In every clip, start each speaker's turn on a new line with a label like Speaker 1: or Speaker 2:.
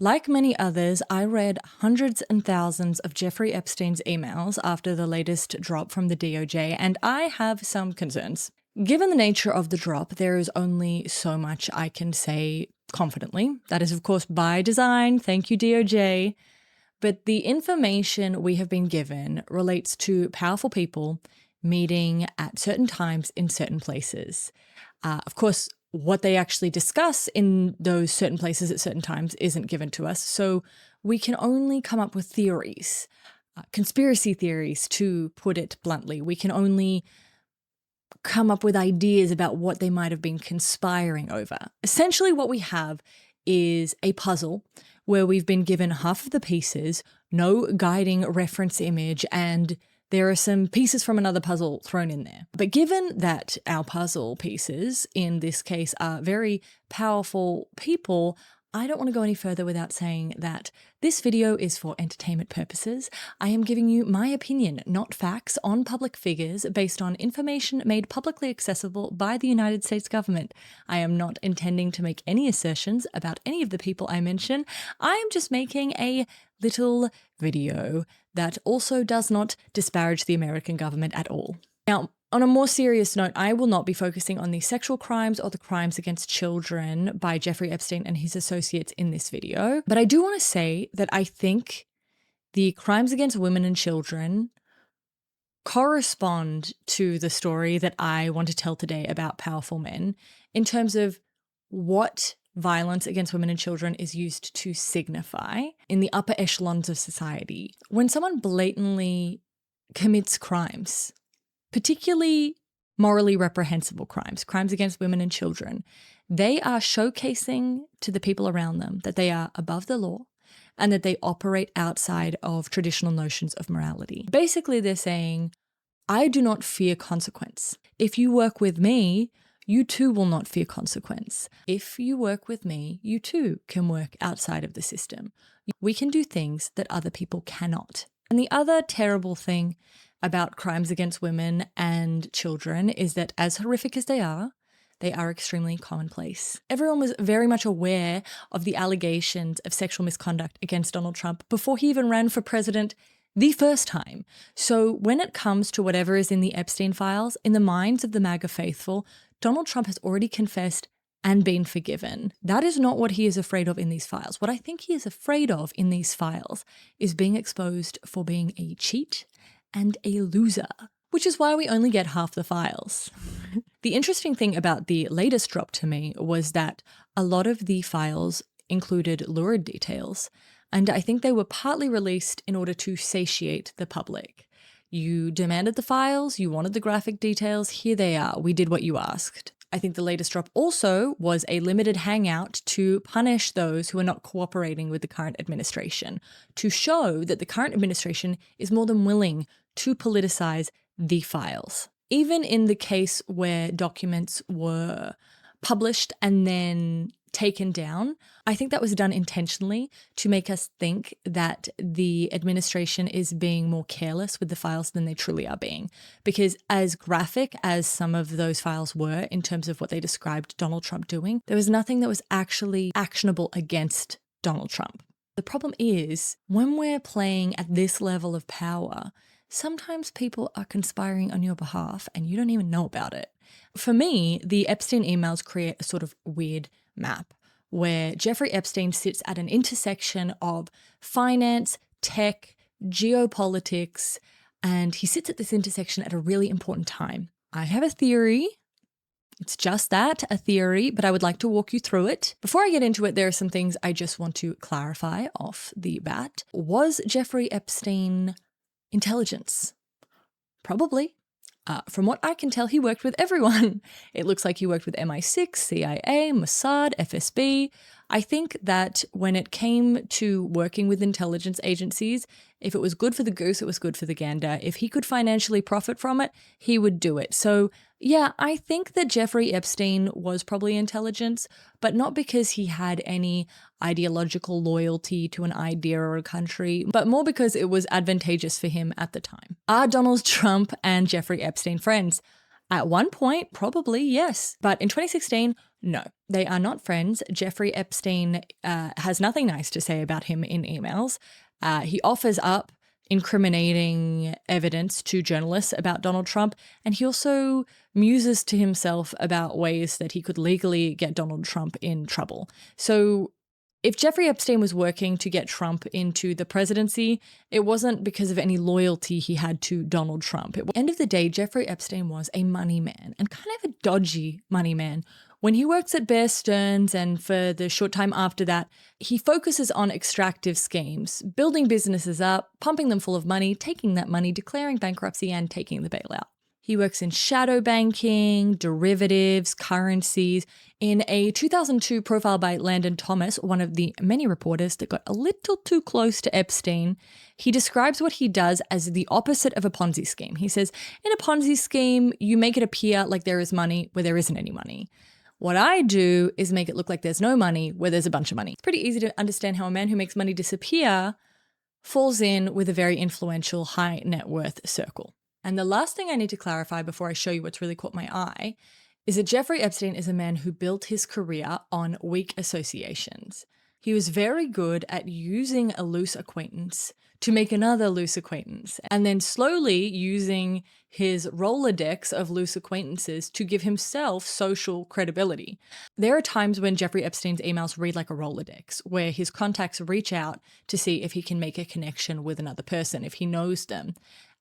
Speaker 1: Like many others, I read hundreds and thousands of Jeffrey Epstein's emails after the latest drop from the DOJ, and I have some concerns. Given the nature of the drop, there is only so much I can say confidently. That is, of course, by design. Thank you, DOJ. But the information we have been given relates to powerful people meeting at certain times in certain places. Of course, what they actually discuss in those certain places at certain times isn't given to us, so we can only come up with theories, conspiracy theories, to put it bluntly. We can only come up with ideas about what they might have been conspiring over. Essentially, what we have is a puzzle where we've been given half of the pieces, no guiding reference image, and there are some pieces from another puzzle thrown in there. But given that our puzzle pieces, in this case, are very powerful people, I don't want to go any further without saying that this video is for entertainment purposes. I am giving you my opinion, not facts, on public figures based on information made publicly accessible by the United States government. I am not intending to make any assertions about any of the people I mention. I am just making a little video that also does not disparage the American government at all. Now, on a more serious note, I will not be focusing on the sexual crimes or the crimes against children by Jeffrey Epstein and his associates in this video, but I do want to say that I think the crimes against women and children correspond to the story that I want to tell today about powerful men in terms of what violence against women and children is used to signify in the upper echelons of society. When someone blatantly commits crimes, particularly morally reprehensible crimes, crimes against women and children, they are showcasing to the people around them that they are above the law and that they operate outside of traditional notions of morality. Basically, they're saying, I do not fear consequence. If you work with me, you too will not fear consequence. If you work with me, you too can work outside of the system. We can do things that other people cannot. And the other terrible thing about crimes against women and children is that, as horrific as they are extremely commonplace. Everyone was very much aware of the allegations of sexual misconduct against Donald Trump before he even ran for president the first time. So when it comes to whatever is in the Epstein files, in the minds of the MAGA faithful, Donald Trump has already confessed and been forgiven. That is not what he is afraid of in these files. What I think he is afraid of in these files is being exposed for being a cheat and a loser, which is why we only get half the files. The interesting thing about the latest drop to me was that a lot of the files included lurid details, and I think they were partly released in order to satiate the public. You demanded the files, you wanted the graphic details, here they are, we did what you asked. I think the latest drop also was a limited hangout to punish those who are not cooperating with the current administration, to show that the current administration is more than willing to politicize the files. Even in the case where documents were published and then taken down, I think that was done intentionally to make us think that the administration is being more careless with the files than they truly are being. Because as graphic as some of those files were in terms of what they described Donald Trump doing, there was nothing that was actually actionable against Donald Trump. The problem is, when we're playing at this level of power, sometimes people are conspiring on your behalf and you don't even know about it. For me, the Epstein emails create a sort of weird map where Jeffrey Epstein sits at an intersection of finance, tech, geopolitics, and he sits at this intersection at a really important time. I have a theory. It's just that, a theory, but I would like to walk you through it. Before I get into it, there are some things I just want to clarify off the bat. Was Jeffrey Epstein intelligence? Probably. From what I can tell, he worked with everyone. It looks like he worked with MI6, CIA, Mossad, FSB. I think that when it came to working with intelligence agencies, if it was good for the goose, it was good for the gander. If he could financially profit from it, he would do it. So yeah, I think that Jeffrey Epstein was probably intelligence, but not because he had any ideological loyalty to an idea or a country, but more because it was advantageous for him at the time. Are Donald Trump and Jeffrey Epstein friends? At one point, probably, yes. But in 2016, No, they are not friends. Jeffrey Epstein has nothing nice to say about him in emails. He offers up incriminating evidence to journalists about Donald Trump, and he also muses to himself about ways that he could legally get Donald Trump in trouble. So if Jeffrey Epstein was working to get Trump into the presidency, it wasn't because of any loyalty he had to Donald Trump. At the end of the day, Jeffrey Epstein was a money man, and kind of a dodgy money man. When he works at Bear Stearns and for the short time after that, he focuses on extractive schemes, building businesses up, pumping them full of money, taking that money, declaring bankruptcy, and taking the bailout. He works in shadow banking, derivatives, currencies. In a 2002 profile by Landon Thomas, one of the many reporters that got a little too close to Epstein, he describes what he does as the opposite of a Ponzi scheme. He says, in a Ponzi scheme, you make it appear like there is money where there isn't any money. What I do is make it look like there's no money where there's a bunch of money. It's pretty easy to understand how a man who makes money disappear falls in with a very influential high net worth circle. And the last thing I need to clarify before I show you what's really caught my eye is that Jeffrey Epstein is a man who built his career on weak associations. He was very good at using a loose acquaintance to make another loose acquaintance, and then slowly using his Rolodex of loose acquaintances to give himself social credibility. There are times when Jeffrey Epstein's emails read like a Rolodex, where his contacts reach out to see if he can make a connection with another person, if he knows them.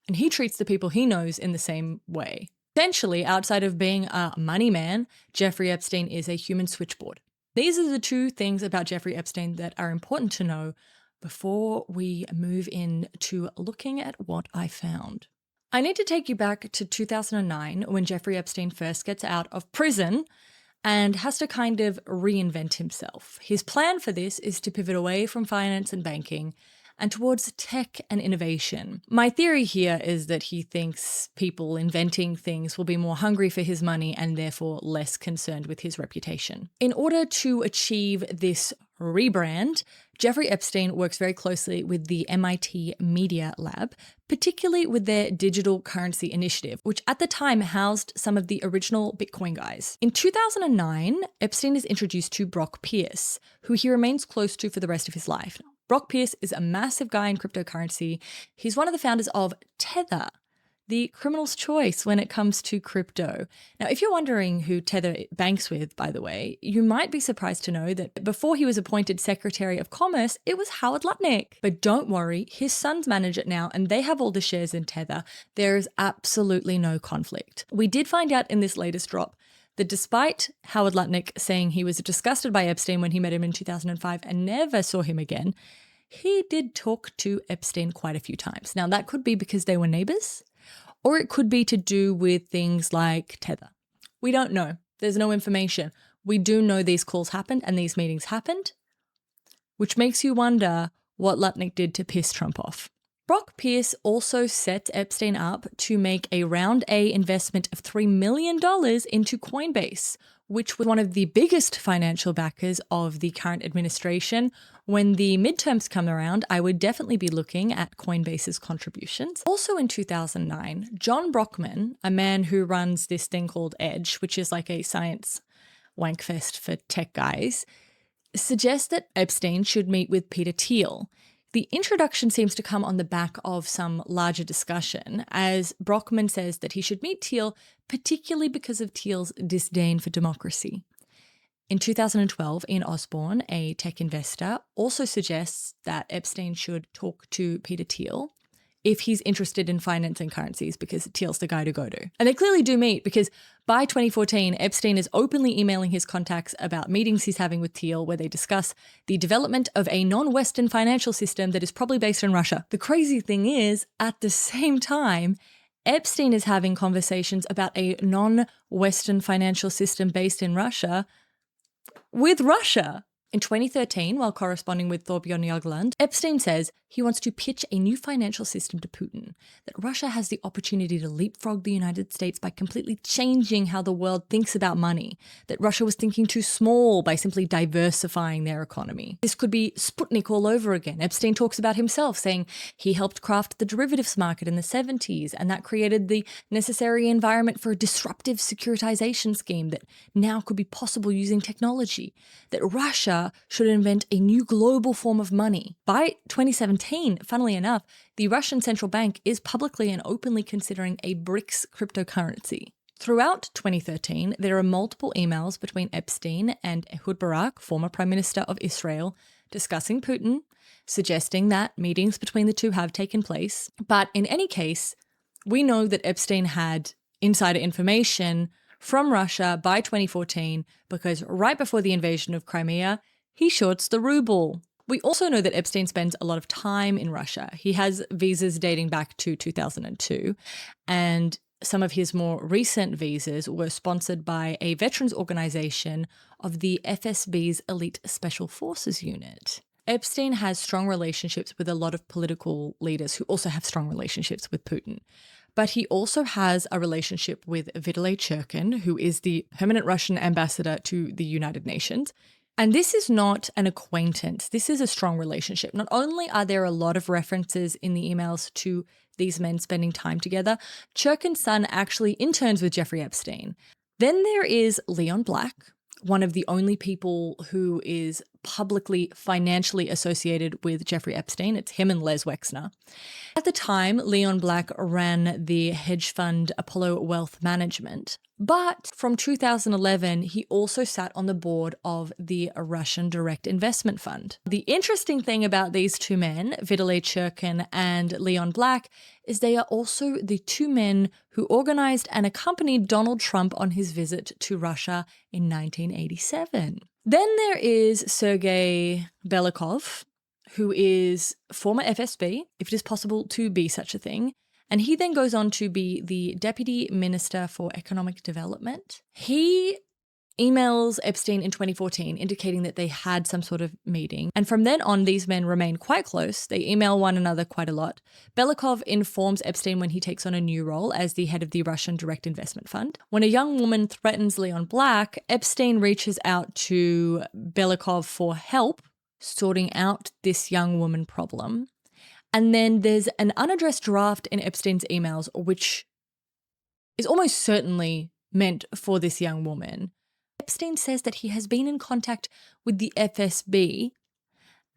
Speaker 1: And he treats the people he knows in the same way. Essentially, outside of being a money man, Jeffrey Epstein is a human switchboard. These are the two things about Jeffrey Epstein that are important to know before we move into looking at what I found. I need to take you back to 2009 when Jeffrey Epstein first gets out of prison and has to kind of reinvent himself. His plan for this is to pivot away from finance and banking and towards tech and innovation. My theory here is that he thinks people inventing things will be more hungry for his money and therefore less concerned with his reputation. In order to achieve this rebrand, Jeffrey Epstein works very closely with the MIT Media Lab, particularly with their digital currency initiative, which at the time housed some of the original Bitcoin guys. In 2009, Epstein is introduced to Brock Pierce, who he remains close to for the rest of his life. Brock Pierce is a massive guy in cryptocurrency. He's one of the founders of Tether, the criminal's choice when it comes to crypto. Now, if you're wondering who Tether banks with, by the way, you might be surprised to know that before he was appointed Secretary of Commerce, it was Howard Lutnick. But don't worry, his sons manage it now and they have all the shares in Tether. There is absolutely no conflict. We did find out in this latest drop that despite Howard Lutnick saying he was disgusted by Epstein when he met him in 2005 and never saw him again, he did talk to Epstein quite a few times. Now, that could be because they were neighbors, or it could be to do with things like Tether. We don't know. There's no information. We do know these calls happened and these meetings happened, which makes you wonder what Lutnick did to piss Trump off. Brock Pierce also set Epstein up to make a round A investment of $3 million into Coinbase, which was one of the biggest financial backers of the current administration. When the midterms come around, I would definitely be looking at Coinbase's contributions. Also in 2009, John Brockman, a man who runs this thing called Edge, which is like a science wankfest for tech guys, suggests that Epstein should meet with Peter Thiel. The introduction seems to come on the back of some larger discussion, as Brockman says that he should meet Thiel, particularly because of Thiel's disdain for democracy. In 2012, Ian Osborne, a tech investor, also suggests that Epstein should talk to Peter Thiel if he's interested in financing currencies, because Thiel's the guy to go to. And they clearly do meet, because by 2014, Epstein is openly emailing his contacts about meetings he's having with Thiel where they discuss the development of a non-Western financial system that is probably based in Russia. The crazy thing is, at the same time, Epstein is having conversations about a non-Western financial system based in Russia with Russia. In 2013, while corresponding with Thorbjørn Jagland, Epstein says he wants to pitch a new financial system to Putin, that Russia has the opportunity to leapfrog the United States by completely changing how the world thinks about money, that Russia was thinking too small by simply diversifying their economy. This could be Sputnik all over again. Epstein talks about himself, saying he helped craft the derivatives market in the 70s, and that created the necessary environment for a disruptive securitization scheme that now could be possible using technology, that Russia should invent a new global form of money. By 2017, funnily enough, the Russian central bank is publicly and openly considering a BRICS cryptocurrency. Throughout 2013, there are multiple emails between Epstein and Ehud Barak, former Prime Minister of Israel, discussing Putin, suggesting that meetings between the two have taken place. But in any case, we know that Epstein had insider information from Russia by 2014 because right before the invasion of Crimea, he shorts the ruble. We also know that Epstein spends a lot of time in Russia. He has visas dating back to 2002, and some of his more recent visas were sponsored by a veterans organization of the FSB's Elite Special Forces Unit. Epstein has strong relationships with a lot of political leaders who also have strong relationships with Putin. But he also has a relationship with Vitaly Churkin, who is the permanent Russian ambassador to the United Nations. And this is not an acquaintance. This is a strong relationship. Not only are there a lot of references in the emails to these men spending time together, Churkin's son actually interns with Jeffrey Epstein. Then there is Leon Black, one of the only people who is publicly financially associated with Jeffrey Epstein. It's him and Les Wexner. At the time, Leon Black ran the hedge fund Apollo Wealth Management. But from 2011, he also sat on the board of the Russian Direct Investment Fund. The interesting thing about these two men, Vitaly Churkin and Leon Black, is they are also the two men who organized and accompanied Donald Trump on his visit to Russia in 1987. Then there is Sergei Belikov, who is former FSB, if it is possible to be such a thing. And he then goes on to be the Deputy Minister for Economic Development. He emails Epstein in 2014 indicating that they had some sort of meeting. And from then on, these men remain quite close. They email one another quite a lot. Belikov informs Epstein when he takes on a new role as the head of the Russian Direct Investment Fund. When a young woman threatens Leon Black, Epstein reaches out to Belikov for help sorting out this young woman problem. And then there's an unaddressed draft in Epstein's emails, which is almost certainly meant for this young woman. Epstein says that he has been in contact with the FSB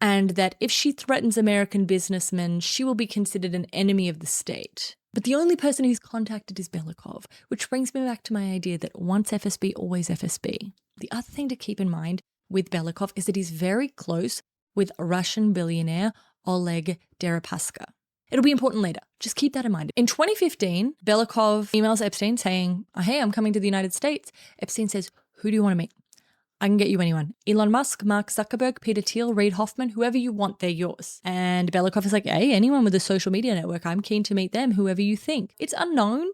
Speaker 1: and that if she threatens American businessmen, she will be considered an enemy of the state. But the only person he's contacted is Belikov, which brings me back to my idea that once FSB, always FSB. The other thing to keep in mind with Belikov is that he's very close with Russian billionaire Oleg Deripaska. It'll be important later. Just keep that in mind. In 2015, Belikov emails Epstein saying, hey, I'm coming to the United States. Epstein says, who do you want to meet? I can get you anyone. Elon Musk, Mark Zuckerberg, Peter Thiel, Reid Hoffman, whoever you want, they're yours. And Belikov is like, hey, anyone with a social media network, I'm keen to meet them, whoever you think. It's unknown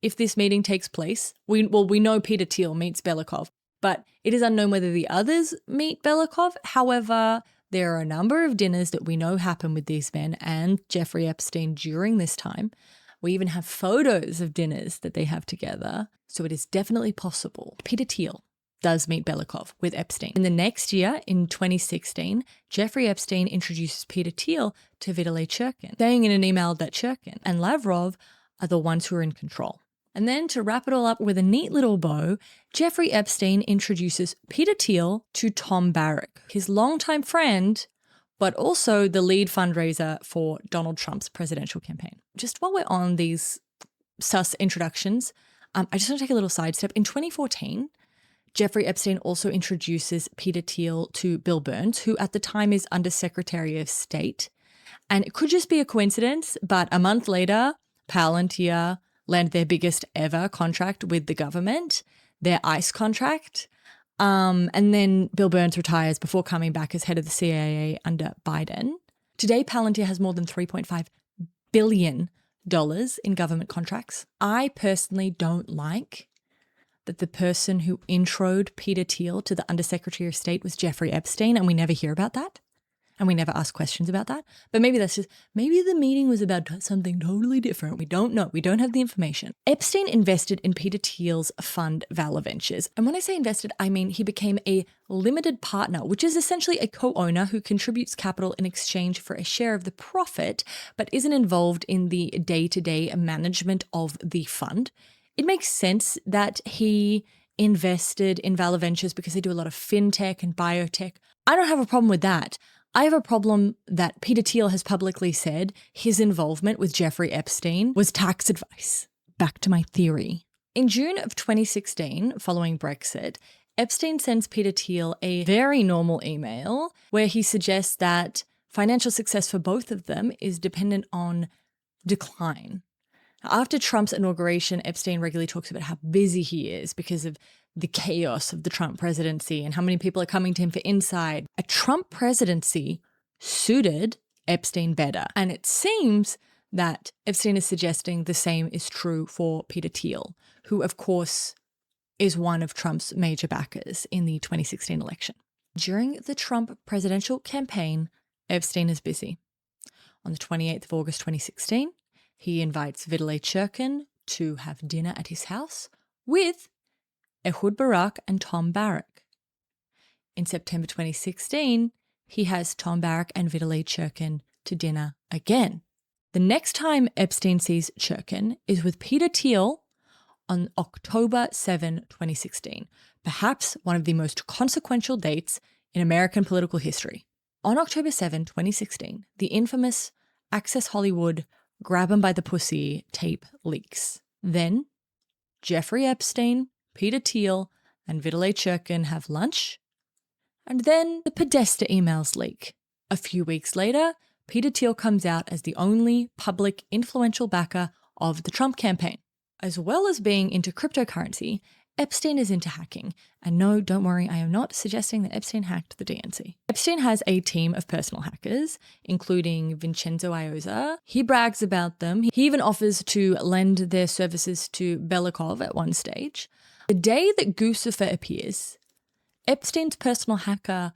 Speaker 1: if this meeting takes place. We know Peter Thiel meets Belikov, but it is unknown whether the others meet Belikov. However, there are a number of dinners that we know happen with these men and Jeffrey Epstein during this time. We even have photos of dinners that they have together. So it is definitely possible. Peter Thiel does meet Belikov with Epstein. In the next year, in 2016, Jeffrey Epstein introduces Peter Thiel to Vitaly Churkin, saying in an email that Churkin and Lavrov are the ones who are in control. And then to wrap it all up with a neat little bow, Jeffrey Epstein introduces Peter Thiel to Tom Barrack, his longtime friend, but also the lead fundraiser for Donald Trump's presidential campaign. Just while we're on these sus introductions, I just want to take a little sidestep. In 2014, Jeffrey Epstein also introduces Peter Thiel to Bill Burns, who at the time is Undersecretary of State. And it could just be a coincidence, but a month later, Palantir land their biggest ever contract with the government, their ICE contract. And then Bill Burns retires before coming back as head of the CIA under Biden. Today, Palantir has more than $3.5 billion in government contracts. I personally don't like that the person who introed Peter Thiel to the Undersecretary of State was Jeffrey Epstein, and we never hear about that? And we never ask questions about that? But maybe maybe the meeting was about something totally different. We don't know. We don't have the information. Epstein invested in Peter Thiel's fund Valor Ventures. And when I say invested, I mean he became a limited partner, which is essentially a co-owner who contributes capital in exchange for a share of the profit, but isn't involved in the day-to-day management of the fund. It makes sense that he invested in Valor Ventures because they do a lot of fintech and biotech. I don't have a problem with that. I have a problem that Peter Thiel has publicly said his involvement with Jeffrey Epstein was tax advice. Back to my theory. In June of 2016, following Brexit, Epstein sends Peter Thiel a very normal email where he suggests that financial success for both of them is dependent on decline. After Trump's inauguration, Epstein regularly talks about how busy he is because of the chaos of the Trump presidency and how many people are coming to him for insight. A Trump presidency suited Epstein better. And it seems that Epstein is suggesting the same is true for Peter Thiel, who, of course, is one of Trump's major backers in the 2016 election. During the Trump presidential campaign, Epstein is busy. On the 28th of August 2016, he invites Vitaly Churkin to have dinner at his house with Ehud Barak and Tom Barrack. In September 2016, he has Tom Barrack and Vitaly Churkin to dinner again. The next time Epstein sees Churkin is with Peter Thiel on October 7, 2016, perhaps one of the most consequential dates in American political history. On October 7, 2016, the infamous Access Hollywood Grab 'em by the Pussy tape leaks. Then, Jeffrey Epstein, Peter Thiel, and Vitaly Churkin have lunch, and then the Podesta emails leak. A few weeks later, Peter Thiel comes out as the only public influential backer of the Trump campaign. As well as being into cryptocurrency, Epstein is into hacking. And no, don't worry, I am not suggesting that Epstein hacked the DNC. Epstein has a team of personal hackers, including Vincenzo Iozza. He brags about them. He even offers to lend their services to Belikov at one stage. The day that Guccifer appears, Epstein's personal hacker,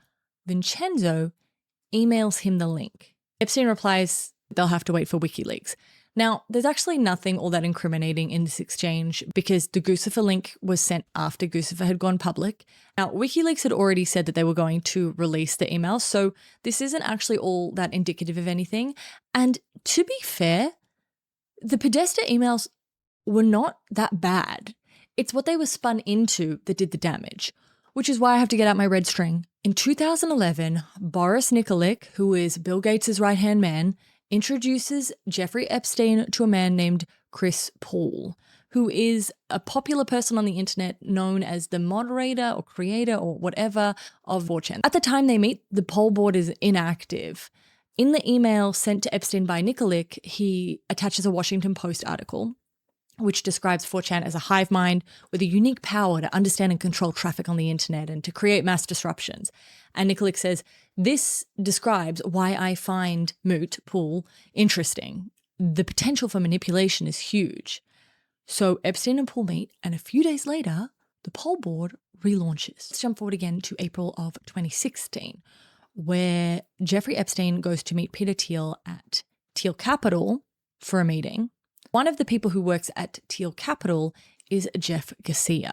Speaker 1: Vincenzo, emails him the link. Epstein replies, they'll have to wait for WikiLeaks. Now, there's actually nothing all that incriminating in this exchange because the Guccifer link was sent after Guccifer had gone public. Now, WikiLeaks had already said that they were going to release the emails, so this isn't actually all that indicative of anything. And to be fair, the Podesta emails were not that bad. It's what they were spun into that did the damage, which is why I have to get out my red string. In 2011, Boris Nikolic, who is Bill Gates' right-hand man, introduces Jeffrey Epstein to a man named Chris Paul, who is a popular person on the internet known as the moderator or creator or whatever of 4chan. At the time they meet, the poll board is inactive. In the email sent to Epstein by Nikolic, he attaches a Washington Post article which describes 4chan as a hive mind with a unique power to understand and control traffic on the internet and to create mass disruptions. And Nikolic says, this describes why I find Pool interesting. The potential for manipulation is huge. So Epstein and Pool meet, and a few days later, the poll board relaunches. Let's jump forward again to April of 2016, where Jeffrey Epstein goes to meet Peter Thiel at Thiel Capital for a meeting. One of the people who works at Thiel Capital is Jeff Garcia.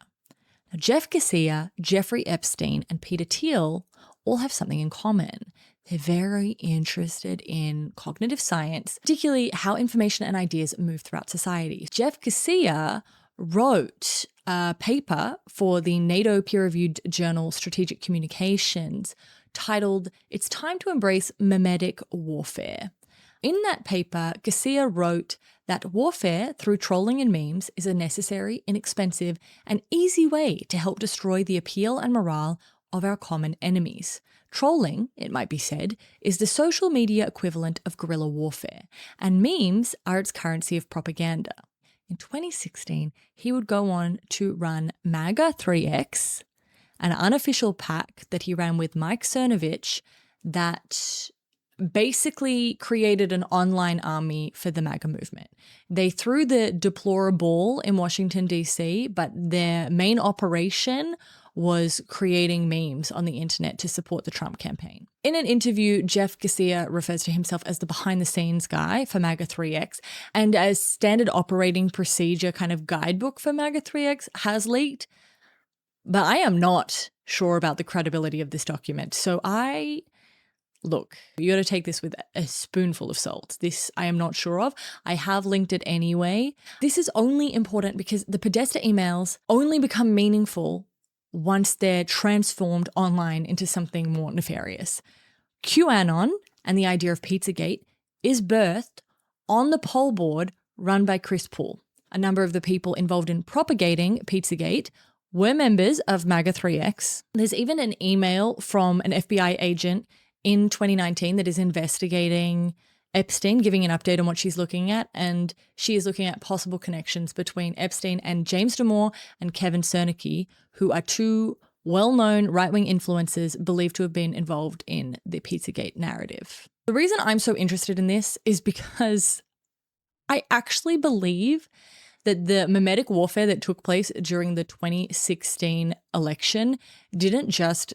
Speaker 1: Now, Jeff Garcia, Jeffrey Epstein, and Peter Thiel all have something in common. They're very interested in cognitive science, particularly how information and ideas move throughout society. Jeff Garcia wrote a paper for the NATO peer-reviewed journal Strategic Communications titled, "It's Time to Embrace Memetic Warfare." In that paper, Garcia wrote that warfare through trolling and memes is a necessary, inexpensive, and easy way to help destroy the appeal and morale of our common enemies. Trolling, it might be said, is the social media equivalent of guerrilla warfare, and memes are its currency of propaganda. In 2016, he would go on to run MAGA 3X, an unofficial pack that he ran with Mike Cernovich that basically created an online army for the MAGA movement. They threw the deplorable in Washington, D.C., but their main operation was creating memes on the internet to support the Trump campaign. In an interview, Jeff Garcia refers to himself as the behind-the-scenes guy for MAGA 3X, and as standard operating procedure kind of guidebook for MAGA 3X has leaked. But I am not sure about the credibility of this document. So look, you got to take this with a spoonful of salt. This I am not sure of. I have linked it anyway. This is only important because the Podesta emails only become meaningful once they're transformed online into something more nefarious. QAnon and the idea of Pizzagate is birthed on the poll board run by Chris Paul. A number of the people involved in propagating Pizzagate were members of MAGA 3X. There's even an email from an FBI agent in 2019 that is investigating Epstein, giving an update on what she's looking at, and she is looking at possible connections between Epstein and James Damore and Kevin Cernicki, who are two well-known right-wing influencers believed to have been involved in the Pizzagate narrative. The reason I'm so interested in this is because I actually believe that the memetic warfare that took place during the 2016 election didn't just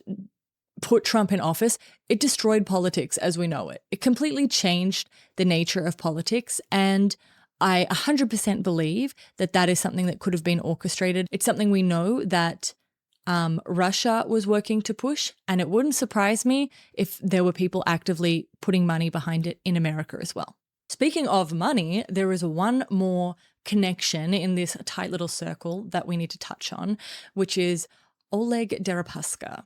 Speaker 1: put Trump in office, it destroyed politics as we know it. It completely changed the nature of politics, and I 100% believe that that is something that could have been orchestrated. It's something we know that Russia was working to push, and it wouldn't surprise me if there were people actively putting money behind it in America as well. Speaking of money, there is one more connection in this tight little circle that we need to touch on, which is Oleg Deripaska.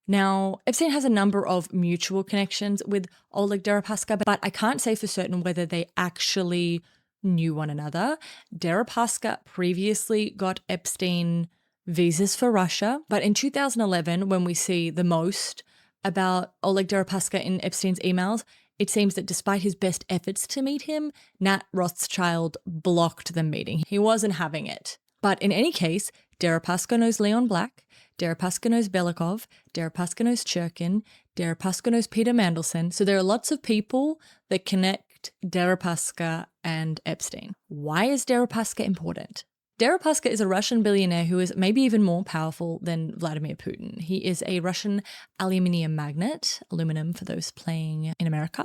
Speaker 1: Now, Epstein has a number of mutual connections with Oleg Deripaska, but I can't say for certain whether they actually knew one another. Deripaska previously got Epstein visas for Russia, but in 2011, when we see the most about Oleg Deripaska in Epstein's emails, it seems that despite his best efforts to meet him, Nat Rothschild blocked the meeting. He wasn't having it. But in any case, Deripaska knows Leon Black, Deripaska knows Belikov, Deripaska knows Churkin, Deripaska knows Peter Mandelson. So there are lots of people that connect Deripaska and Epstein. Why is Deripaska important? Deripaska is a Russian billionaire who is maybe even more powerful than Vladimir Putin. He is a Russian aluminium magnate, aluminum for those playing in America.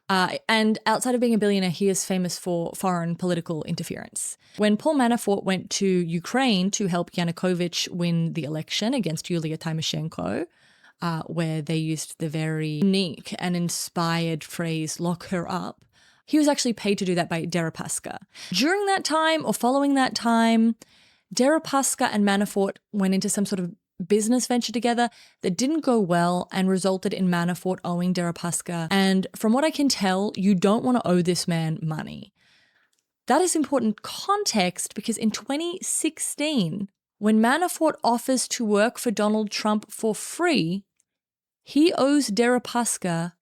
Speaker 1: And outside of being a billionaire, he is famous for foreign political interference. When Paul Manafort went to Ukraine to help Yanukovych win the election against Yulia Tymoshenko, where they used the very unique and inspired phrase, lock her up, he was actually paid to do that by Deripaska. During that time or following that time, Deripaska and Manafort went into some sort of business venture together that didn't go well and resulted in Manafort owing Deripaska. And from what I can tell, you don't want to owe this man money. That is important context because in 2016, when Manafort offers to work for Donald Trump for free, he owes Deripaska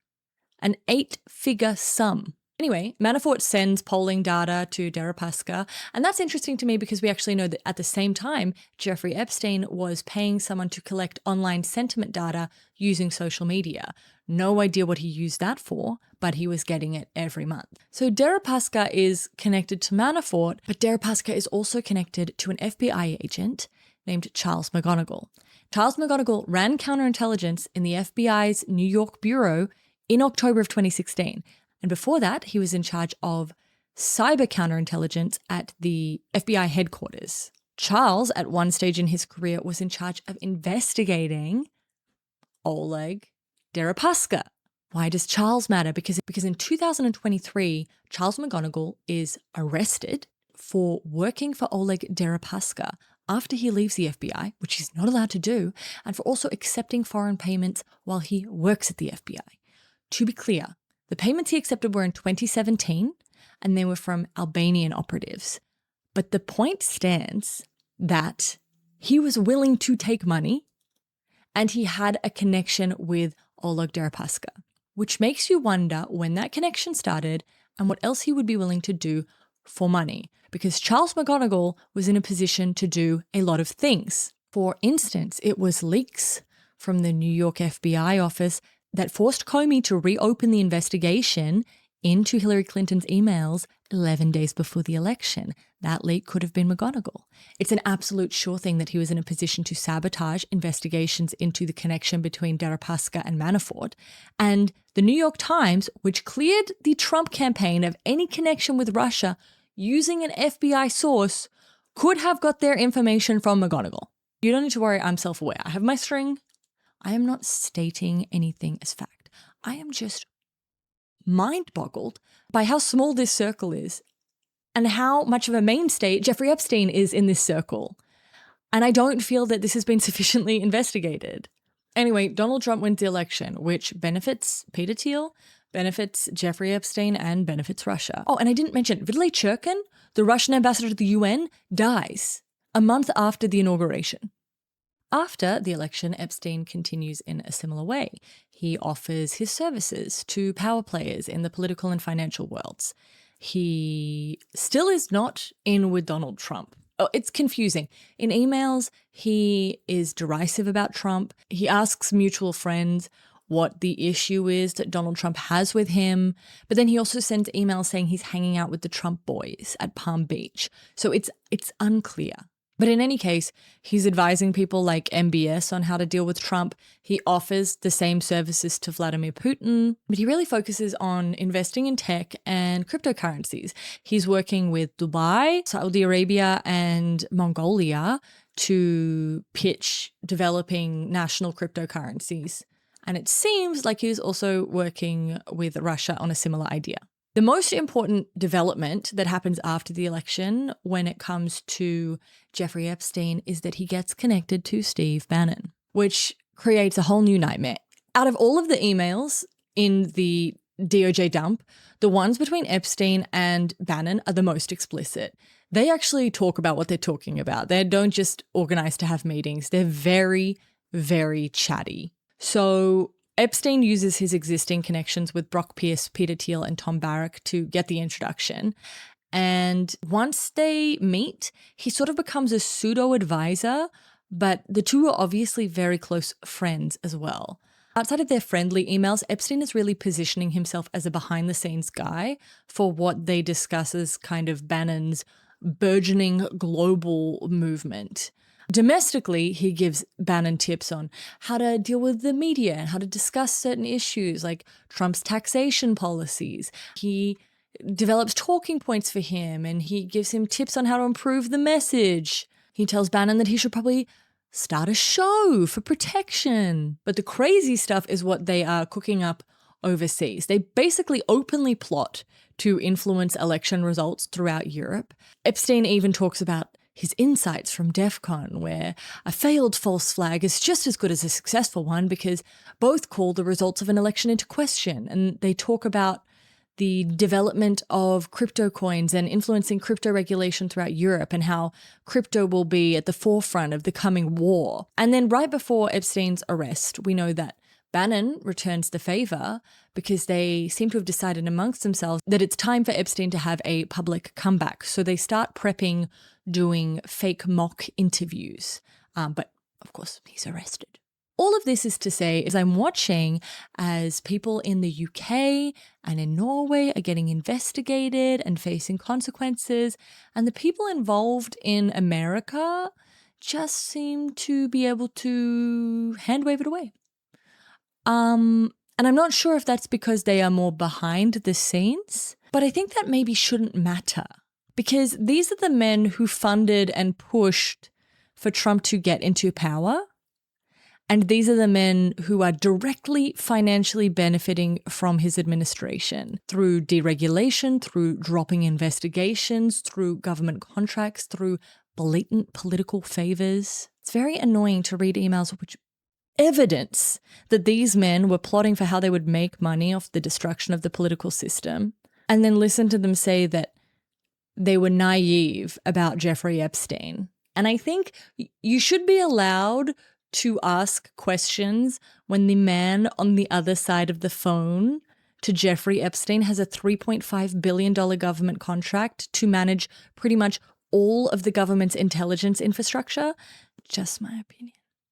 Speaker 1: an 8-figure sum. Anyway, Manafort sends polling data to Deripaska, and that's interesting to me because we actually know that at the same time, Jeffrey Epstein was paying someone to collect online sentiment data using social media. No idea what he used that for, but he was getting it every month. So Deripaska is connected to Manafort, but Deripaska is also connected to an FBI agent named Charles McGonigal. Charles McGonigal ran counterintelligence in the FBI's New York bureau in October of 2016. And before that, he was in charge of cyber counterintelligence at the FBI headquarters. Charles, at one stage in his career, was in charge of investigating Oleg Deripaska. Why does Charles matter? Because in 2023, Charles McGonigal is arrested for working for Oleg Deripaska after he leaves the FBI, which he's not allowed to do, and for also accepting foreign payments while he works at the FBI. To be clear, the payments he accepted were in 2017, and they were from Albanian operatives. But the point stands that he was willing to take money, and he had a connection with Oleg Deripaska, which makes you wonder when that connection started and what else he would be willing to do for money, because Charles McGonigal was in a position to do a lot of things. For instance, it was leaks from the New York FBI office that forced Comey to reopen the investigation into Hillary Clinton's emails 11 days before the election. That leak could have been McGonigal. It's an absolute sure thing that he was in a position to sabotage investigations into the connection between Deripaska and Manafort. And the New York Times, which cleared the Trump campaign of any connection with Russia using an FBI source, could have got their information from McGonigal. You don't need to worry, I'm self-aware. I have my string. I am not stating anything as fact. I am just mind-boggled by how small this circle is and how much of a mainstay Jeffrey Epstein is in this circle. And I don't feel that this has been sufficiently investigated. Anyway, Donald Trump wins the election, which benefits Peter Thiel, benefits Jeffrey Epstein, and benefits Russia. Oh, and I didn't mention, Vitaly Churkin, the Russian ambassador to the UN, dies a month after the inauguration. After the election, Epstein continues in a similar way. He offers his services to power players in the political and financial worlds. He still is not in with Donald Trump. Oh, it's confusing. In emails, he is derisive about Trump. He asks mutual friends what the issue is that Donald Trump has with him. But then he also sends emails saying he's hanging out with the Trump boys at Palm Beach. So it's unclear. But in any case, he's advising people like MBS on how to deal with Trump. He offers the same services to Vladimir Putin, but he really focuses on investing in tech and cryptocurrencies. He's working with Dubai, Saudi Arabia, and Mongolia to pitch developing national cryptocurrencies. And it seems like he's also working with Russia on a similar idea. The most important development that happens after the election when it comes to Jeffrey Epstein is that he gets connected to Steve Bannon, which creates a whole new nightmare. Out of all of the emails in the DOJ dump, the ones between Epstein and Bannon are the most explicit. They actually talk about what they're talking about. They don't just organize to have meetings. They're very, very chatty. So Epstein uses his existing connections with Brock Pierce, Peter Thiel, and Tom Barrack to get the introduction. And once they meet, he sort of becomes a pseudo-advisor, but the two are obviously very close friends as well. Outside of their friendly emails, Epstein is really positioning himself as a behind-the-scenes guy for what they discuss as kind of Bannon's burgeoning global movement. Domestically, he gives Bannon tips on how to deal with the media and how to discuss certain issues like Trump's taxation policies. He develops talking points for him and he gives him tips on how to improve the message. He tells Bannon that he should probably start a show for protection. But the crazy stuff is what they are cooking up overseas. They basically openly plot to influence election results throughout Europe. Epstein even talks about his insights from DEF CON, where a failed false flag is just as good as a successful one because both call the results of an election into question. And they talk about the development of crypto coins and influencing crypto regulation throughout Europe and how crypto will be at the forefront of the coming war. And then right before Epstein's arrest, we know that Bannon returns the favor because they seem to have decided amongst themselves that it's time for Epstein to have a public comeback. So they start prepping doing fake mock interviews. But of course, he's arrested. All of this is to say is I'm watching as people in the UK and in Norway are getting investigated and facing consequences, and the people involved in America just seem to be able to hand wave it away. And I'm not sure if that's because they are more behind the scenes, but I think that maybe shouldn't matter because these are the men who funded and pushed for Trump to get into power. And these are the men who are directly financially benefiting from his administration through deregulation, through dropping investigations, through government contracts, through blatant political favors. It's very annoying to read emails which evidence that these men were plotting for how they would make money off the destruction of the political system, and then listen to them say that they were naive about Jeffrey Epstein. And I think you should be allowed to ask questions when the man on the other side of the phone to Jeffrey Epstein has a $3.5 billion government contract to manage pretty much all of the government's intelligence infrastructure. Just my opinion.